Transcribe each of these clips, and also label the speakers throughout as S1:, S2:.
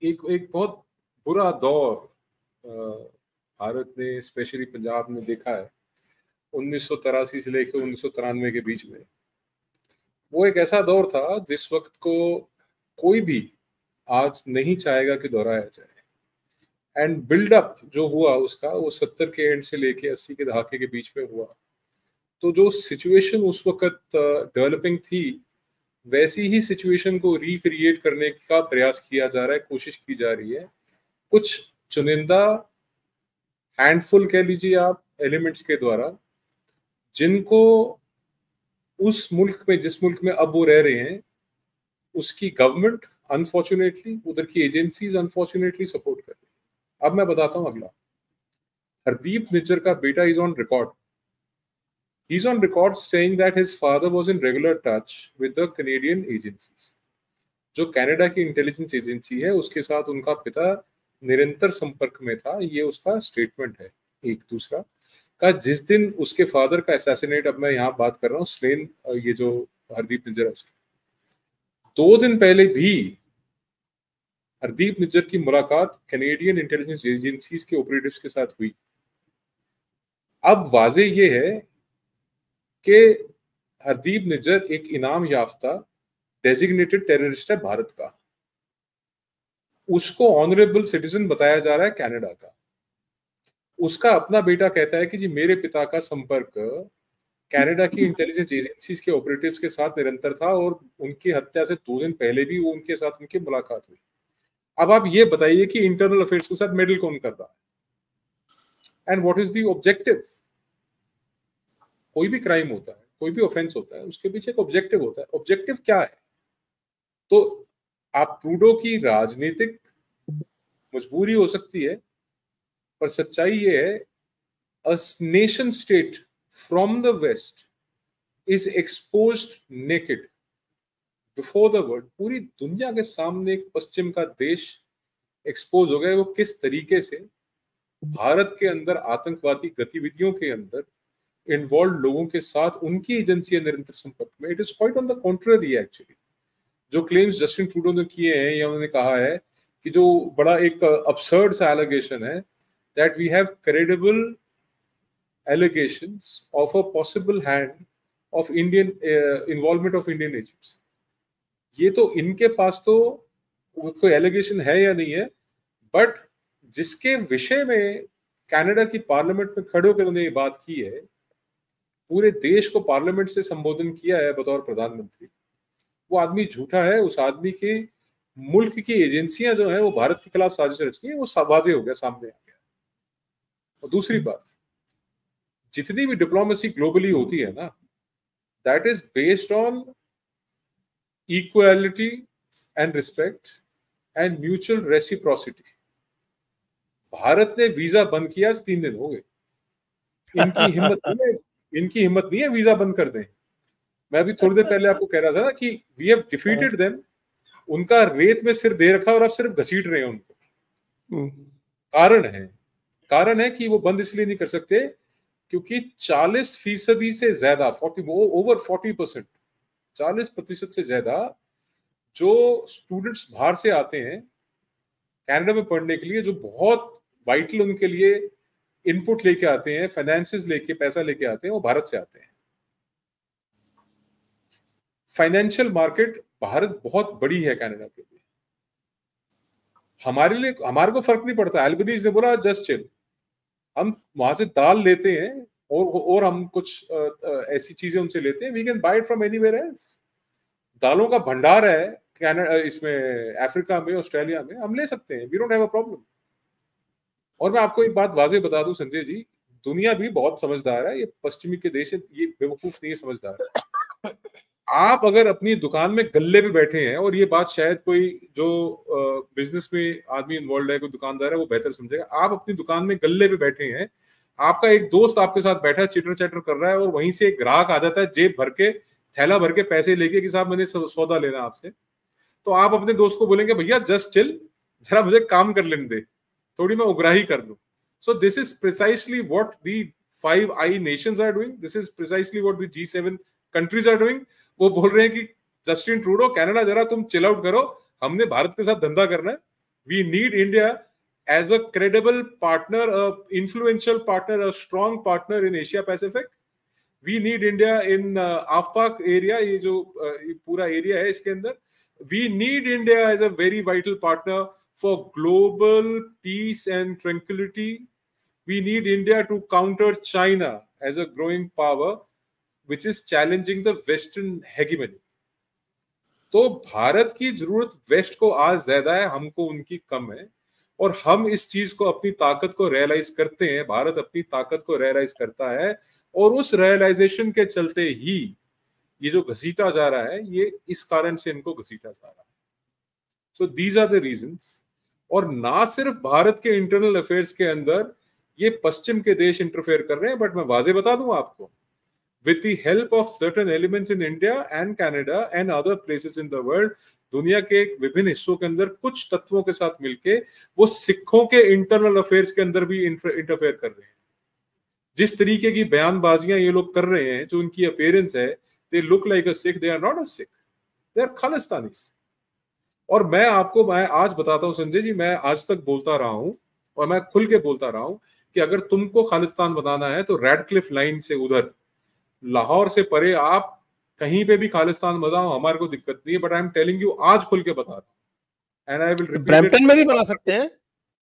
S1: एक एक बहुत बुरा दौर भारत ने, स्पेशली पंजाब में देखा है 1983 से लेकर 1993 के बीच में। वो एक ऐसा दौर था जिस वक्त को कोई भी आज नहीं चाहेगा कि दोहराया जाए। एंड बिल्डअप जो हुआ उसका, वो 70 के एंड से लेके 80 के दहाके के बीच में हुआ। तो जो सिचुएशन उस वक्त डेवलपिंग थी, वैसी ही सिचुएशन को रिक्रिएट करने का प्रयास किया जा रहा है, कोशिश की जा रही है। कुछ चुनिंदा हैंडफुल कह लीजिए आप एलिमेंट्स के द्वारा, जिनको उस मुल्क में, जिस मुल्क में अब वो रह रहे हैं, उसकी गवर्नमेंट अनफॉर्चुनेटली, उधर की एजेंसीज अनफॉर्चुनेटली सपोर्ट कर रही है। अब मैं बताता हूं अगला। हरदीप निज्जर का बेटा is on record, he's on record saying that his father was in regular touch with the Canadian agencies. जो कनाडा की इंटेलिजेंस एजेंसी है उसके साथ उनका पिता निरंतर संपर्क में था, ये उसका स्टेटमेंट है। एक दूसरा का, जिस दिन उसके फादर का असैसिनेट, अब मैं यहाँ बात कर रहा हूँ स्लेन, ये जो हरदीप निज्जर है उसके 2 दिन पहले भी हरदीप निज्जर की मुलाकात कैनेडियन इंटेलिजेंस एजेंसीज के ऑपरेटिव्स के साथ हुई। अब वाजे ये है कि हरदीप निज्जर एक इनाम याफ्ता डेजिग्नेटेड टेररिस्ट है भारत का, उसको ऑनरेबल सिटीजन बताया जा रहा है कनाडा का। उसका अपना बेटा कहता है कि जी मेरे पिता का संपर्क कनाडा की इंटेलिजेंस एजेंसीज के ऑपरेटिव्स के साथ निरंतर था और उनकी हत्या से 2 दिन पहले भी वो उनके साथ उनकी मुलाकात हुई। अब आप ये बताइए कि इंटरनल अफेयर्स के साथ मेडल कौन कर रहा है, and what is the objective? कोई भी क्राइम होता है, कोई भी ऑफेंस होता है, उसके पीछे एक ऑब्जेक्टिव होता है। ऑब्जेक्टिव क्या है? तो आप ट्रूडो की राजनीतिक मजबूरी हो सकती है, पर सच्चाई ये है, a nation state from the west is exposed naked before the world. पूरी दुनिया के सामने एक पश्चिम का देश एक्सपोज हो गया। वो किस तरीके से भारत के अंदर आतंकवादी गतिविधियों के अंदर इन्वॉल्व लोगों के साथ उनकी एजेंसियां निरंतर संपर्क में। It is quite on the contrary actually. जो क्लेम्स जस्टिन ट्रूडो ने किए हैं, या उन्होंने कहा है कि जो बड़ा एक अबसर्ड सा एलिगेशन है that we have credible allegations of a possible hand of Indian involvement of Indian agents. ये तो इनके पास तो कोई एलिगेशन है या नहीं है, बट जिसके विषय में कनाडा की पार्लियामेंट में खड़े होकर उन्होंने ये बात की है, पूरे देश को पार्लियामेंट से संबोधन किया है बतौर प्रधानमंत्री, वो आदमी झूठा है। उस आदमी के मुल्क की एजेंसियां जो हैं वो भारत के खिलाफ साजिश रचती है, वो वाजे हो गया, सामने आ गया। और दूसरी बात, जितनी भी डिप्लोमेसी ग्लोबली होती है ना, that is based on equality and respect and mutual reciprocity. Bharat ने वीजा बंद किया, 3 दिन हो गए। इनकी हिम्मत नहीं है वीजा बंद कर दें। मैं अभी थोड़ी देर पहले आपको कह रहा था ना कि वी हैव डिफीटेड देम, उनका रेत में सिर दे रखा और आप सिर्फ घसीट रहे हैं उनको। कारण है कि वो बंद इसलिए नहीं कर सकते क्योंकि 40% से ज्यादा, ओवर 40%, 40% से ज्यादा जो स्टूडेंट्स बाहर से आते हैं कनाडा में पढ़ने के लिए, जो बहुत वाइटल उनके लिए इनपुट लेके आते हैं, फाइनेंसेस लेके, पैसा लेके आते हैं, वो भारत से आते हैं। फाइनेंशियल मार्केट भारत बहुत बड़ी है कनाडा के लिए। हमारे को फर्क नहीं पड़ता। एल्बनीज ने बोला जस्ट चिल, हम वहां से दाल लेते हैं और हम कुछ ऐसी चीजें उनसे लेते हैं, we can buy it from anywhere else. दालों का भंडार है कनाडा, इसमें अफ्रीका में, ऑस्ट्रेलिया में, हम ले सकते हैं, we don't have a problem. और मैं आपको एक बात वाजे बता दूं संजय जी, दुनिया भी बहुत समझदार है, ये पश्चिमी के देश है, ये बेवकूफ नहीं है, समझदार है। आप अगर अपनी दुकान में गल्ले पे बैठे हैं, और ये बात शायद कोई जो बिजनेस में आदमी इन्वॉल्व है, कोई दुकानदार है, वो बेहतर समझेगा। आप अपनी दुकान में गल्ले पे बैठे हैं, आपका एक दोस्त आपके साथ बैठा है, चिटर चैटर कर रहा है, और वहीं से एक ग्राहक आ जाता है जेब भर के, थैला भर के पैसे लेके कि साहब मैंने सौदा लेना आपसे। तो आप अपने दोस्त को बोलेंगे भैया जस्ट चिल, जरा मुझे काम कर लेने दे, थोड़ी मैं उग्राही कर लूं। So this is precisely what the 5 I nations are doing, this is precisely what the G7 countries are doing. वो बोल रहे हैं कि जस्टिन ट्रूडो, कनाडा जरा तुम चिल आउट करो, हमने भारत के साथ धंधा करना है, We need India as a credible partner, a influential partner, a strong partner in Asia Pacific. We need India in AFPAC area, ये जो पूरा एरिया है इसके अंदर. We need India as a very vital partner for global peace and tranquility. We need India to counter China as a growing power which is challenging the Western hegemony. तो भारत की जरूरत waste को आज ज्यादा है, हमको उनकी कम है, और हम इस चीज को, अपनी ताकत को रियलाइज करते हैं. भारत अपनी ताकत को रियलाइज करता है, और उस रियलाइजेशन के चलते ही ये जो घसीटा जा रहा है, ये इस कारण से इनको घसीटा जा रहा है. So these are the reasons. और ना सिर्फ भारत के इंटरनल अफेयर्स के अंदर ये पश्चिम के देश इंटरफेयर कर रहे हैं, बट मैं वाजे बता दूं आपको, with the help of certain elements in India and Canada and other places in the world, दुनिया के विभिन्न हिस्सों के अंदर कुछ तत्वों के साथ मिलके वो सिखों के इंटरनल अफेयर्स के अंदर भी इंटरफेयर कर रहे हैं. जिस तरीके की बयानबाजियां ये लोग कर रहे हैं, जो उनकी अपीयरेंस है, they look like a Sikh, they are not a Sikh, they are Khalistanis. और मैं आज बताता हूं संजय जी, मैं आज तक बोलता रहा हूं और मैं खुल के बोलता रहा हूं कि अगर तुमको खालिस्तान बनाना है तो रेडक्लिफ लाइन से उधर लाहौर से परे आप कहीं पे भी खालिस्तान बनाओ, हमारे को दिक्कत नहीं है. But I am telling you, आज खुल के बता रहा हूं, and I will repeat.
S2: Brampton में भी बना सकते हैं,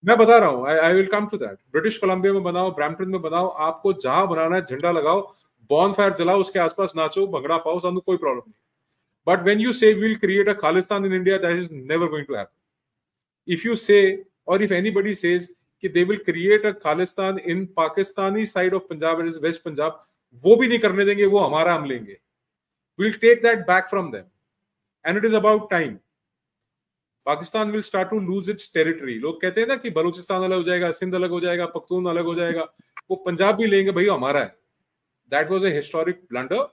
S1: मैं बता रहा हूं, I will come to that. British Columbia में बनाओ, ब्रैम्पटन में बनाओ, आपको जहां बनाना है झंडा लगाओ, बॉन फायर जलाओ, उसके आसपास नाचो, भंगड़ा पाओ, सानू कोई प्रॉब्लम नहीं. But when you say we will create a Khalistan in India, that is never going to happen. If you say, और इफ एनीबडी सेज कि they will create a Khalistan in Pakistani side of Punjab, it is west Punjab, वो भी नहीं करने देंगे, वो हमारा हम लेंगे. We'll take that back from them, and it is about time. Pakistan will start to lose its territory. लोग कहते हैं ना कि बलूचिस्तान अलग हो जाएगा, सिंध अलग हो जाएगा, पख्तून अलग हो जाएगा, वो पंजाब भी लेंगे, भाई हमारा है. That was a historic blunder.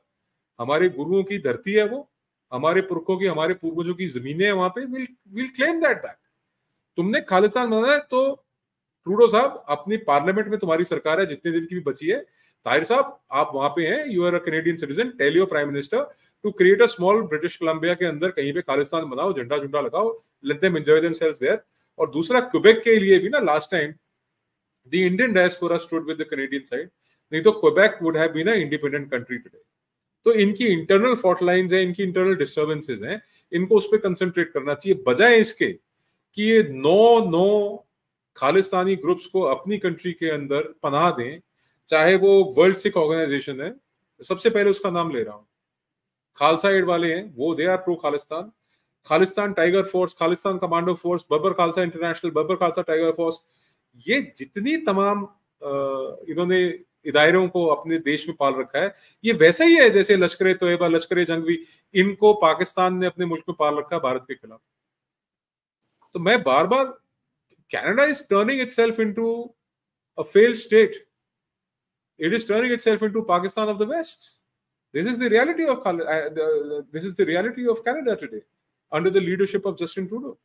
S1: हमारे गुरुओं की धरती है वो, हमारे पुरखों की, हमारे पूर्वजों की जमीनें हैं वहां पे. We'll claim that back. तुमने खालिस्तान बनाना है तो ट्रूडो साहब, अपनी पार्लियामेंट में तुम्हारी सरकार है, जितने दिन की भी बची है, ताहिर साहब आप वहां पे हैं, you are a Canadian citizen, tell your prime minister to create a small British Columbia के अंदर कहीं पे खालिस्तान बनाओ, झंडा झुंडा लगाओ, let them enjoy themselves there. और दूसरा, क्वेबेक के लिए भी ना, last time the Indian diaspora stood with the Canadian side, नहीं तो Quebec would have been an independent country today. तो इनकी इंटरनल फॉल्ट लाइंस है, इनकी इंटरनल डिस्टर्बेंसेस हैं, इनको उस पर कंसंट्रेट करना चाहिए, बजाय इसके कि ये नौ खालिस्तानी ग्रुप्स को अपनी कंट्री के अंदर पनाह दें. चाहे वो वर्ल्ड सिख ऑर्गेनाइजेशन है, सबसे पहले उसका नाम ले रहा हूं, खालसा एड वाले हैं वो, they are pro Khalistan. Khalistan Tiger Force, Khalistan Commando Force, Babbar Khalsa International, Babbar Khalsa Tiger Force, ये जितनी तमाम इन्होंने इदारों को अपने देश में पाल रखा है, ये वैसा ही है जैसे लश्कर तोयबा, लश्कर जंगवी, इनको पाकिस्तान ने अपने मुल्क में पाल रखा है भारत के खिलाफ. तो मैं बार बार, Canada is turning itself into a failed state. It is turning itself into Pakistan of the West. This is the reality of Canada today under the leadership of Justin Trudeau.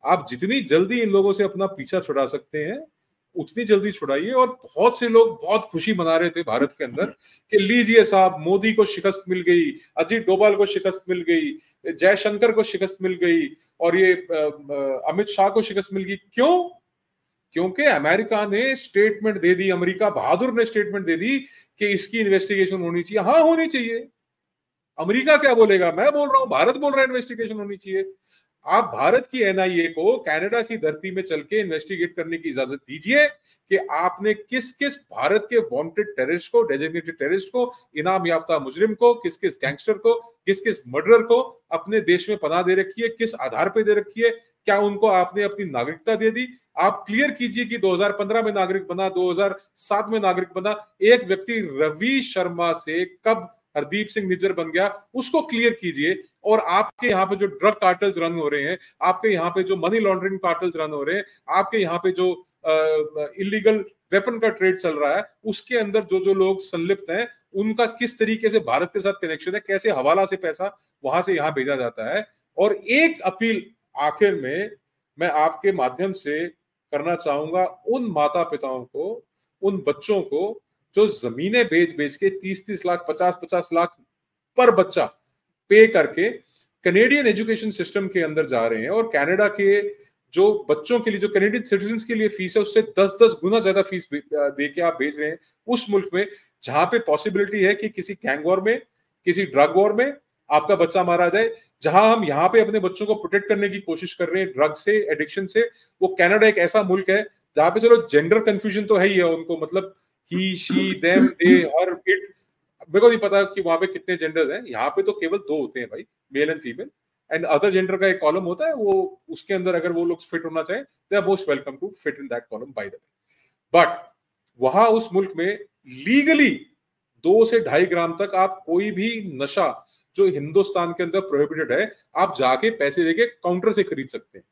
S1: आप जितनी जल्दी इन लोगों से अपना पीछा छुड़ा सकते हैं उतनी जल्दी छुड़ाइए. और बहुत से लोग बहुत खुशी मना रहे थे भारत के अंदर कि लीजिए साहब, मोदी को शिकस्त मिल गई, अजीत डोभाल को शिकस्त मिल गई, जयशंकर को शिकस्त मिल गई, और ये अमित शाह को शिकस्त मिल गई. क्यों? क्योंकि अमेरिका ने स्टेटमेंट दे दी, अमेरिका बहादुर ने स्टेटमेंट दे दी कि इसकी इन्वेस्टिगेशन होनी चाहिए. हाँ, होनी चाहिए. अमेरिका क्या बोलेगा? मैं बोल रहा हूं, भारत बोल रहा है इन्वेस्टिगेशन होनी चाहिए. आप भारत की एनआईए को कनाडा की धरती में चल के इन्वेस्टिगेट करने की इजाजत दीजिए कि आपने किस किस भारत के वांटेड टेररिस्ट को, डेजिग्नेटेड टेररिस्ट को, इनाम याफ्ता मुजरिम को, किस किस गैंगस्टर को, किस किस मर्डरर को अपने देश में पनाह दे रखी है, किस आधार पर दे रखी है, क्या उनको आपने अपनी नागरिकता दे दी? आप क्लियर कीजिए कि 2015 में नागरिक बना, 2007 में नागरिक बना. एक व्यक्ति रवि शर्मा से कब हरदीप सिंह निज्जर बन गया, उसको क्लियर कीजिए. और आपके यहाँ पे जो ड्रग कार्टल्स रन हो रहे हैं, आपके यहाँ पे जो मनी लॉन्ड्रिंग कार्टल्स रन हो रहे हैं, आपके यहाँ पे जो इलीगल वेपन का ट्रेड चल रहा है, उसके अंदर जो जो लोग संलिप्त हैं, उनका किस तरीके से भारत के साथ कनेक्शन है, कैसे हवाला से पैसा वहां से यहाँ भेजा जाता है. और एक अपील आखिर में मैं आपके माध्यम से करना चाहूंगा उन माता पिताओं को, उन बच्चों को जो जमीनें बेच बेच के 30-30 लाख, 50-50 लाख पर बच्चा पे करके कैनेडियन एजुकेशन सिस्टम के अंदर जा रहे हैं. और कनाडा के जो बच्चों के लिए, जो कैनेडियन सिटीजन्स के लिए फीस है, उससे 10-10 गुना ज्यादा फीस दे के आप भेज रहे हैं उस मुल्क में जहां पे पॉसिबिलिटी है कि किसी गैंग वॉर में, किसी ड्रग वॉर में आपका बच्चा मारा जाए। जहां हम यहाँ पे अपने बच्चों को प्रोटेक्ट करने की कोशिश कर रहे हैं ड्रग से, एडिक्शन से, वो कनाडा एक ऐसा मुल्क है जहां पे चलो जेंडर कंफ्यूजन तो है ही है उनको, मतलब he, she, them, they, her, it, मेरे को नहीं पता कि वहां पे कितने जेंडर्स हैं। यहाँ पे तो केवल 2 होते हैं भाई, male and female, and other gender का एक कॉलम होता है, वो उसके अंदर अगर वो लोग फिट होना चाहें they are most welcome to fit in that column by the way. But वहां उस मुल्क में लीगली 2 से 2.5 ग्राम तक आप कोई भी नशा जो हिंदुस्तान के अंदर प्रोहिबिटेड है, आप जाके पैसे देके काउंटर से खरीद सकते हैं।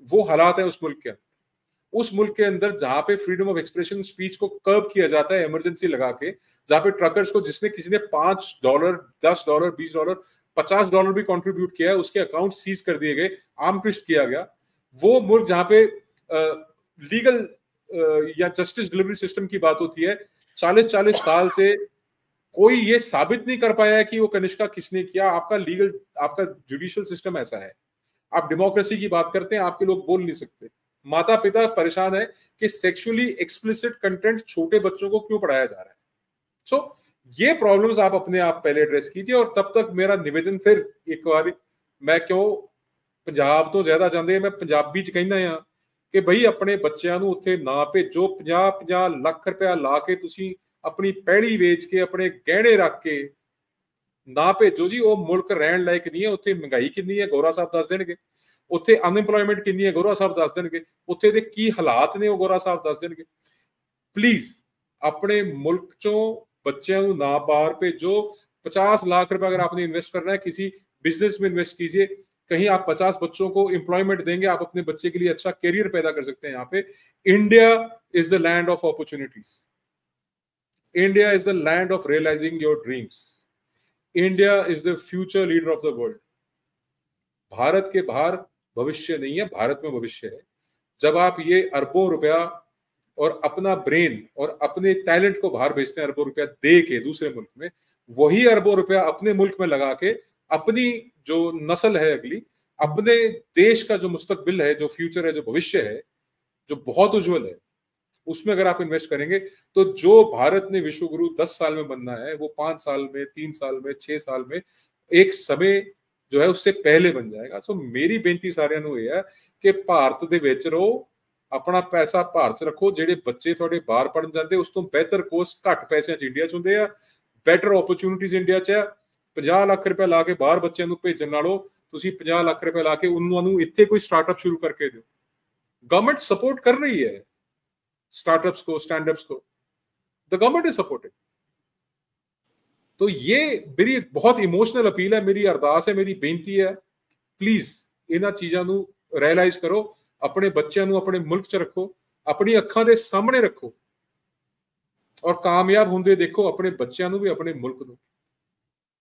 S1: वो हालात है उस मुल्क के अंदर। उस मुल्क के अंदर जहां पे फ्रीडम ऑफ एक्सप्रेशन, स्पीच को कर्ब किया जाता है इमरजेंसी लगा के, जहां पे ट्रकर्स को जिसने किसी ने $5, $10, $20, $50 भी कंट्रीब्यूट किया है, उसके अकाउंट सीज कर दिए गए, आर्म ट्विस्ट किया गया। वो मुल्क जहां पे लीगल या जस्टिस डिलीवरी सिस्टम की बात होती है, 40-40 साल से कोई ये साबित नहीं कर पाया है कि वो कनिष्का किसने किया। आपका लीगल, आपका जुडिशियल सिस्टम ऐसा है। आप डेमोक्रेसी की बात करते हैं, आपके लोग बोल नहीं सकते। माता पिता परेशान है कि सेक्सुअली एक्सप्लिसिट कंटेंट छोटे बच्चों को क्यों पढ़ाया जा रहा है। सो ये प्रॉब्लम्स आप अपने आप पहले एड्रेस कीजिए। और तब तक मेरा निवेदन फिर एक बार, मैं क्यों पंजाब तो ज्यादा जाते, मैं पंजाबी च कहना हाँ कि भाई अपने बच्चों ਨੂੰ ਉੱਥੇ ना भेजो। 50-50 ਲੱਖ रुपया ला के ਤੁਸੀਂ अपनी पैड़ी वेच के, अपने गहने रख के ना भेजो जी। वो मुल्क रहन लायक नहीं है। उत्थे महंगाई कितनी है गौरा साहब दस देणगे, उत्थे अनएम्प्लॉयमेंट कितनी है गौरा साहब दस देणगे, उत्थे दे की हालात ने वो गौरा साहब दस देणगे। प्लीज अपने मुल्क चों बच्चों को ना बाहर भेजो। 50 लाख रुपए अगर आपने इन्वेस्ट करना है किसी बिजनेस में इन्वेस्ट कीजिए। कहीं आप 50 बच्चों को एम्प्लॉयमेंट देंगे, आप अपने बच्चे के लिए अच्छा कैरियर पैदा कर सकते हैं। यहाँ पे India is the land of opportunities, India is the land of realising your dreams, India is the future leader of the world. Bharat के बाहर भविष्य नहीं है, भारत में भविष्य है। जब आप ये अरबों रुपया और अपना ब्रेन और अपने टैलेंट को बाहर भेजते हैं, अरबों रुपया दे के दूसरे मुल्क में, वही अरबों रुपया अपने मुल्क में लगा के अपनी जो नस्ल है अगली, अपने देश का जो मुस्तकबिल है, जो फ्यूचर है, जो भविष्य है, जो बहुत उज्जवल है, उसमें अगर आप इन्वेस्ट करेंगे तो जो भारत ने विश्व गुरु 10 साल में बनना है, वो 5 साल में, 3 साल में, 6 साल में, एक समय जो है उससे पहले बन जाएगा। सो मेरी बेनती सारिਆਂ ਨੂੰ ਇਹ ਹੈ कि भारत ਦੇ ਵਿੱਚ ਰਹੋ, अपना पैसा भारत 'ਚ ਰੱਖੋ। ਜਿਹੜੇ ਬੱਚੇ ਤੁਹਾਡੇ ਬਾਹਰ ਪੜਨ ਜਾਂਦੇ, ਉਸ ਤੋਂ ਬਿਹਤਰ ਕੋਰਸ ਘੱਟ ਪੈਸਿਆਂ 'ਚ ਇੰਡੀਆ 'ਚ ਹੁੰਦੇ ਆ, ਬੈਟਰ ਓਪਰਚੁਨਿਟੀਜ਼ ਇੰਡੀਆ 'ਚ ਆ। 50 ਲੱਖ ਰੁਪਏ ਲਾ ਕੇ ਬਾਹਰ ਬੱਚਿਆਂ ਨੂੰ ਭੇਜਣ ਨਾਲੋਂ ਤੁਸੀਂ 50 ਲੱਖ ਰੁਪਏ ਲਾ ਕੇ ਉਹਨਾਂ ਨੂੰ ਇੱਥੇ ਕੋਈ ਸਟਾਰਟਅਪ शुरू करके ਦਿਓ। गवर्नमेंट सपोर्ट कर रही है स्टार्टअप्स को, स्टैंडअप्स को, द गवर्नमेंट इज सपोर्टिंग। तो ये मेरी बहुत इमोशनल अपील है, मेरी अरदास है, मेरी बेनती है, प्लीज इन्हां चीज़ां नूं रियलाइज करो, अपने बच्चों नूं अपने मुल्क च रखो, अपनी अखां दे सामने रखो और कामयाब होंदे देखो, अपने बच्चों नूं भी अपने मुल्क नूं।